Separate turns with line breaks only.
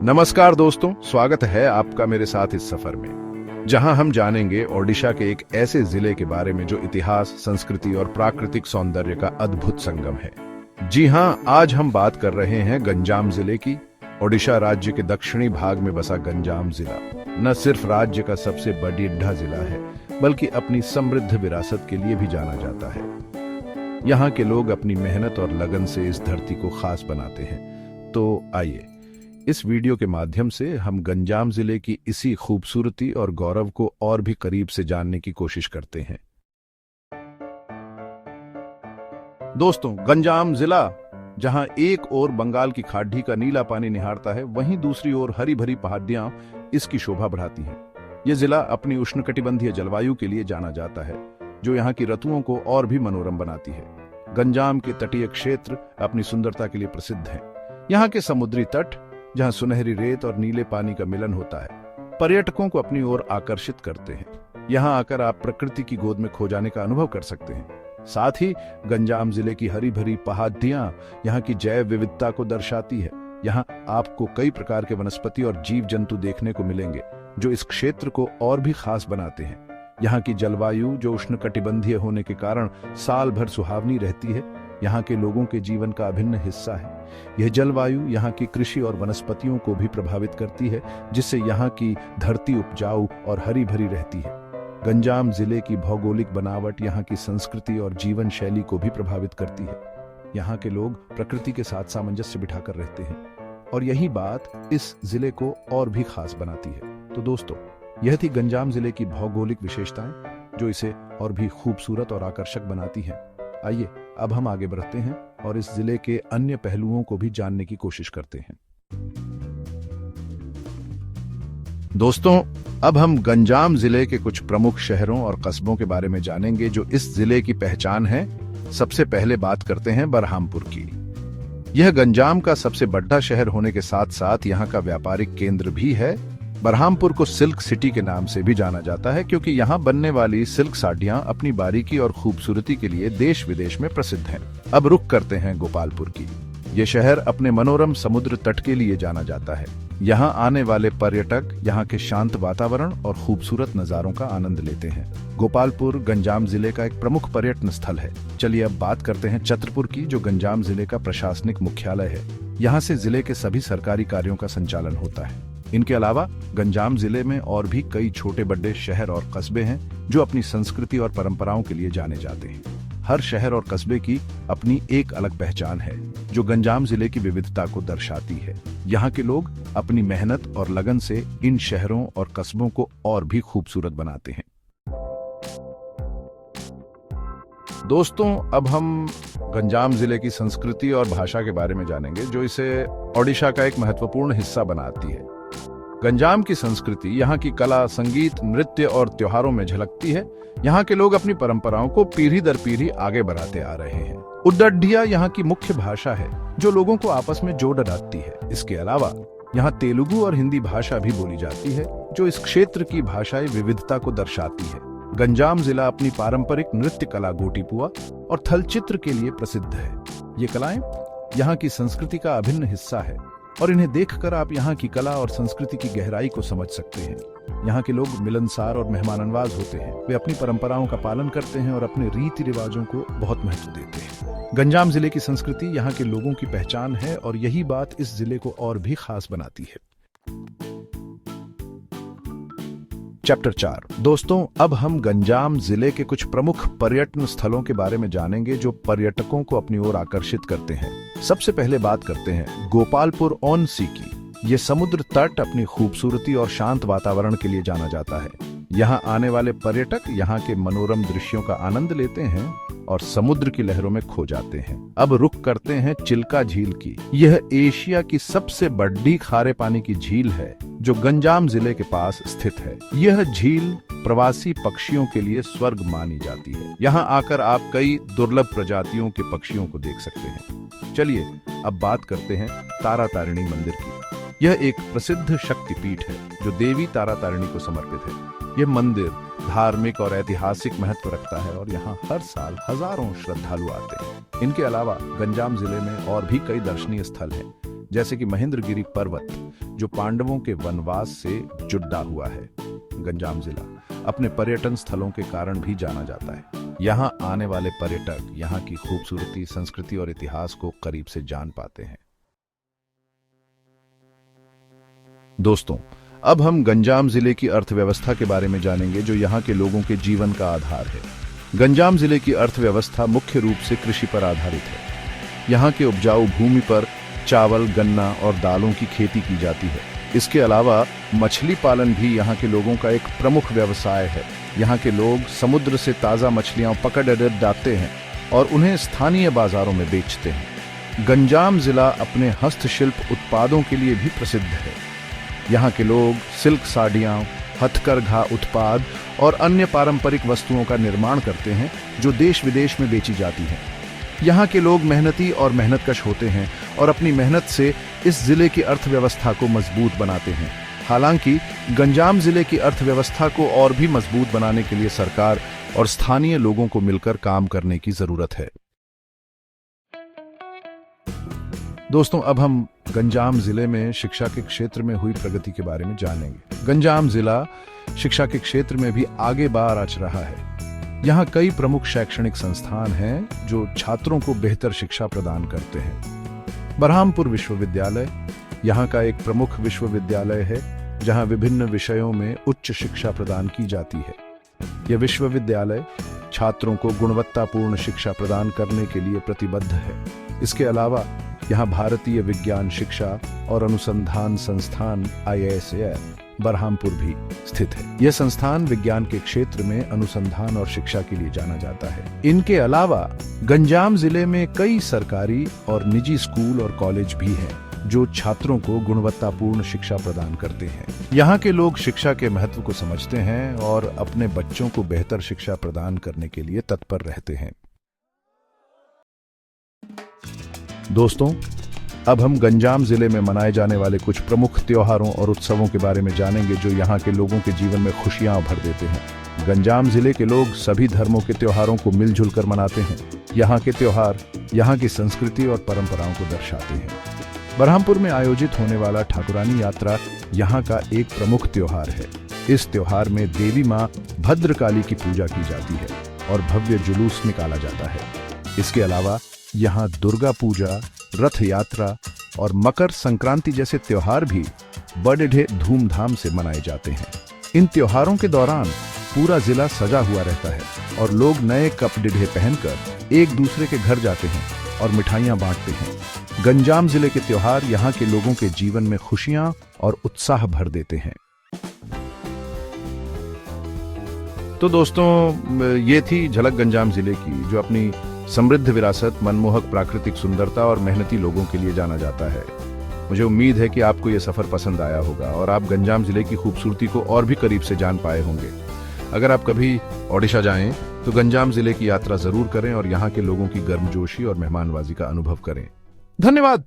नमस्कार दोस्तों, स्वागत है आपका मेरे साथ इस सफर में, जहां हम जानेंगे ओडिशा के एक ऐसे जिले के बारे में जो इतिहास, संस्कृति और प्राकृतिक सौंदर्य का अद्भुत संगम है। जी हां, आज हम बात कर रहे हैं गंजाम जिले की। ओडिशा राज्य के दक्षिणी भाग में बसा गंजाम जिला न सिर्फ राज्य का सबसे बड़ा जिला है, बल्कि अपनी समृद्ध विरासत के लिए भी जाना जाता है। यहाँ के लोग अपनी मेहनत और लगन से इस धरती को खास बनाते हैं। तो आइए इस वीडियो के माध्यम से हम गंजाम जिले की इसी खूबसूरती और गौरव को और भी करीब से जानने की कोशिश करते हैं। दोस्तों, गंजाम जिला जहां एक ओर बंगाल की खाड़ी का नीला पानी निहारता है, वहीं दूसरी ओर हरी भरी पहाड़ियां इसकी शोभा बढ़ाती हैं। यह जिला अपनी उष्णकटिबंधीय जलवायु के लिए जाना जाता है, जो यहाँ की ऋतुओं को और भी मनोरम बनाती है। गंजाम के तटीय क्षेत्र अपनी सुंदरता के लिए प्रसिद्ध हैं। यहाँ के समुद्री तट, जहाँ सुनहरी रेत और नीले पानी का मिलन होता है, पर्यटकों को अपनी ओर आकर्षित करते हैं। यहाँ आकर आप प्रकृति की गोद में खो जाने का अनुभव कर सकते हैं। साथ ही गंजाम जिले की हरी भरी पहाड़ियां यहाँ की जैव विविधता को दर्शाती है। यहाँ आपको कई प्रकार के वनस्पति और जीव जंतु देखने को मिलेंगे, जो इस क्षेत्र को और भी खास बनाते हैं। यहाँ की जलवायु, जो उष्णकटिबंधीय होने के कारण साल भर सुहावनी रहती है, यहाँ के लोगों के जीवन का अभिन्न हिस्सा है। यह जलवायु यहाँ की कृषि और वनस्पतियों को भी प्रभावित करती है, जिससे यहाँ की धरती उपजाऊ और हरी भरी रहती है। गंजाम जिले की भौगोलिक बनावट यहाँ की संस्कृति और जीवन शैली को भी प्रभावित करती है। यहाँ के लोग प्रकृति के साथ सामंजस्य बिठाकर रहते हैं, और यही बात इस जिले को और भी खास बनाती है। तो दोस्तों, यह थी गंजाम जिले की भौगोलिक विशेषताएं, जो इसे और भी खूबसूरत और आकर्षक बनाती हैं। आइए अब हम आगे बढ़ते हैं और इस जिले के अन्य पहलुओं को भी जानने की कोशिश करते हैं। दोस्तों, अब हम गंजाम जिले के कुछ प्रमुख शहरों और कस्बों के बारे में जानेंगे, जो इस जिले की पहचान है। सबसे पहले बात करते हैं बरहामपुर की। यह गंजाम का सबसे बड़ा शहर होने के साथ साथ यहाँ का व्यापारिक केंद्र भी है। बरहामपुर को सिल्क सिटी के नाम से भी जाना जाता है, क्योंकि यहाँ बनने वाली सिल्क साड़ियाँ अपनी बारीकी और खूबसूरती के लिए देश विदेश में प्रसिद्ध हैं। अब रुक करते हैं गोपालपुर की। ये शहर अपने मनोरम समुद्र तट के लिए जाना जाता है। यहाँ आने वाले पर्यटक यहाँ के शांत वातावरण और खूबसूरत नज़ारों का आनंद लेते हैं। गोपालपुर गंजाम जिले का एक प्रमुख पर्यटन स्थल है। चलिए अब बात करते हैं छतरपुर की, जो गंजाम जिले का प्रशासनिक मुख्यालय है। यहाँ से जिले के सभी सरकारी कार्यों का संचालन होता है। इनके अलावा गंजाम जिले में और भी कई छोटे बड़े शहर और कस्बे हैं, जो अपनी संस्कृति और परंपराओं के लिए जाने जाते हैं। हर शहर और कस्बे की अपनी एक अलग पहचान है, जो गंजाम जिले की विविधता को दर्शाती है। यहाँ के लोग अपनी मेहनत और लगन से इन शहरों और कस्बों को और भी खूबसूरत बनाते हैं। दोस्तों, अब हम गंजाम जिले की संस्कृति और भाषा के बारे में जानेंगे, जो इसे ओडिशा का एक महत्वपूर्ण हिस्सा बनाती है। गंजाम की संस्कृति यहाँ की कला, संगीत, नृत्य और त्योहारों में झलकती है। यहाँ के लोग अपनी परंपराओं को पीढ़ी दर पीढ़ी आगे बढ़ाते आ रहे हैं। उड्डडिया यहाँ की मुख्य भाषा है, जो लोगों को आपस में जोड़ डालती है। इसके अलावा यहाँ तेलुगु और हिंदी भाषा भी बोली जाती है, जो इस क्षेत्र की भाषाई विविधता को दर्शाती है। गंजाम जिला अपनी पारंपरिक नृत्य कला गोटीपुआ और थलचित्र के लिए प्रसिद्ध है। ये कलाएं यहाँ की संस्कृति का अभिन्न हिस्सा है, और इन्हें देखकर आप यहाँ की कला और संस्कृति की गहराई को समझ सकते हैं। यहाँ के लोग मिलनसार और मेहमाननवाज होते हैं। वे अपनी परंपराओं का पालन करते हैं और अपने रीति रिवाजों को बहुत महत्व देते हैं। गंजाम जिले की संस्कृति यहाँ के लोगों की पहचान है, और यही बात इस जिले को और भी खास बनाती है। चैप्टर 4। दोस्तों, अब हम गंजाम जिले के कुछ प्रमुख पर्यटन स्थलों के बारे में जानेंगे, जो पर्यटकों को अपनी ओर आकर्षित करते हैं। सबसे पहले बात करते हैं गोपालपुर ऑन सी की। ये समुद्र तट अपनी खूबसूरती और शांत वातावरण के लिए जाना जाता है। यहाँ आने वाले पर्यटक यहाँ के मनोरम दृश्यों का आनंद लेते हैं और समुद्र की लहरों में खो जाते हैं। अब रुक करते हैं चिल्का झील की। यह एशिया की सबसे बड़ी खारे पानी की झील है, जो गंजाम जिले के पास स्थित है। यह झील प्रवासी पक्षियों के लिए स्वर्ग मानी जाती है। यहाँ आकर आप कई दुर्लभ प्रजातियों के पक्षियों को देख सकते हैं। चलिए अब बात करते हैं तारा तारिणी मंदिर की। यह एक प्रसिद्ध शक्तिपीठ है, जो देवी तारा तारिणी को समर्पित है। यह मंदिर धार्मिक और ऐतिहासिक महत्व रखता है, और यहाँ हर साल हजारों श्रद्धालु आते हैं। इनके अलावा गंजाम जिले में और भी कई दर्शनीय स्थल हैं, जैसे कि महेंद्रगिरी पर्वत जो पांडवों के वनवास से जुड़ा हुआ है। गंजाम जिला अपने पर्यटन स्थलों के कारण भी जाना जाता है। यहाँ आने वाले पर्यटक यहाँ की खूबसूरती, संस्कृति और इतिहास को करीब से जान पाते हैं। दोस्तों, अब हम गंजाम जिले की अर्थव्यवस्था के बारे में जानेंगे जो यहाँ के लोगों के जीवन का आधार है। गंजाम जिले की अर्थव्यवस्था मुख्य रूप से कृषि पर आधारित है। यहाँ के उपजाऊ भूमि पर चावल, गन्ना और दालों की खेती की जाती है। इसके अलावा मछली पालन भी यहाँ के लोगों का एक प्रमुख व्यवसाय है। यहाँ के लोग समुद्र से ताज़ा मछलियाँ पकड़ लाते हैं और उन्हें स्थानीय बाजारों में बेचते हैं। गंजाम जिला अपने हस्तशिल्प उत्पादों के लिए भी प्रसिद्ध है। यहाँ के लोग सिल्क साड़ियाँ, हथकरघा उत्पाद और अन्य पारंपरिक वस्तुओं का निर्माण करते हैं जो देश विदेश में बेची जाती हैं। यहाँ के लोग मेहनती और मेहनतकश होते हैं और अपनी मेहनत से इस जिले की अर्थव्यवस्था को मजबूत बनाते हैं। हालांकि गंजाम जिले की अर्थव्यवस्था को और भी मजबूत बनाने के लिए सरकार और स्थानीय लोगों को मिलकर काम करने की जरूरत है। दोस्तों, अब हम गंजाम जिले में शिक्षा के क्षेत्र में हुई प्रगति के बारे में जानेंगे। गंजाम जिला शिक्षा के क्षेत्र में भी आगे बार आच रहा है। यहाँ कई प्रमुख शैक्षणिक संस्थान हैं जो छात्रों को बेहतर शिक्षा प्रदान करते हैं। बरहामपुर विश्वविद्यालय यहाँ का एक प्रमुख विश्वविद्यालय है जहाँ विभिन्न विषयों में उच्च शिक्षा प्रदान की जाती है। यह विश्वविद्यालय छात्रों को गुणवत्तापूर्ण शिक्षा प्रदान करने के लिए प्रतिबद्ध है। इसके अलावा यहाँ भारतीय विज्ञान शिक्षा और अनुसंधान संस्थान IISER बरहामपुर भी स्थित है। यह संस्थान विज्ञान के क्षेत्र में अनुसंधान और शिक्षा के लिए जाना जाता है। इनके अलावा गंजाम जिले में कई सरकारी और निजी स्कूल और कॉलेज भी हैं जो छात्रों को गुणवत्तापूर्ण शिक्षा प्रदान करते हैं। यहाँ के लोग शिक्षा के महत्व को समझते हैं और अपने बच्चों को बेहतर शिक्षा प्रदान करने के लिए तत्पर रहते हैं। दोस्तों, अब हम गंजाम जिले में मनाए जाने वाले कुछ प्रमुख त्योहारों और उत्सवों के बारे में जानेंगे जो यहाँ के लोगों के जीवन में खुशियां भर देते हैं। गंजाम जिले के लोग सभी धर्मों के त्योहारों को मिलजुल कर मनाते हैं। यहाँ के त्योहार यहाँ की संस्कृति और परंपराओं को दर्शाते हैं। बरहामपुर में आयोजित होने वाला ठाकुरानी यात्रा यहाँ का एक प्रमुख त्योहार है। इस त्योहार में देवी माँ भद्रकाली की पूजा की जाती है और भव्य जुलूस निकाला जाता है। इसके अलावा यहाँ दुर्गा पूजा, रथ यात्रा और मकर संक्रांति जैसे त्योहार भी बड़े धूमधाम से मनाए जाते हैं। इन त्योहारों के दौरान पूरा जिला सजा हुआ रहता है और लोग नए कपड़े पहनकर एक दूसरे के घर जाते हैं और मिठाइयां बांटते हैं। गंजाम जिले के त्योहार यहाँ के लोगों के जीवन में खुशियां और उत्साह भर देते हैं। तो दोस्तों, ये थी झलक गंजाम जिले की जो अपनी समृद्ध विरासत, मनमोहक प्राकृतिक सुंदरता और मेहनती लोगों के लिए जाना जाता है। मुझे उम्मीद है कि आपको यह सफर पसंद आया होगा और आप गंजाम जिले की खूबसूरती को और भी करीब से जान पाए होंगे। अगर आप कभी ओडिशा जाएं तो गंजाम जिले की यात्रा जरूर करें और यहाँ के लोगों की गर्मजोशी और मेहमानवाजी का अनुभव करें। धन्यवाद।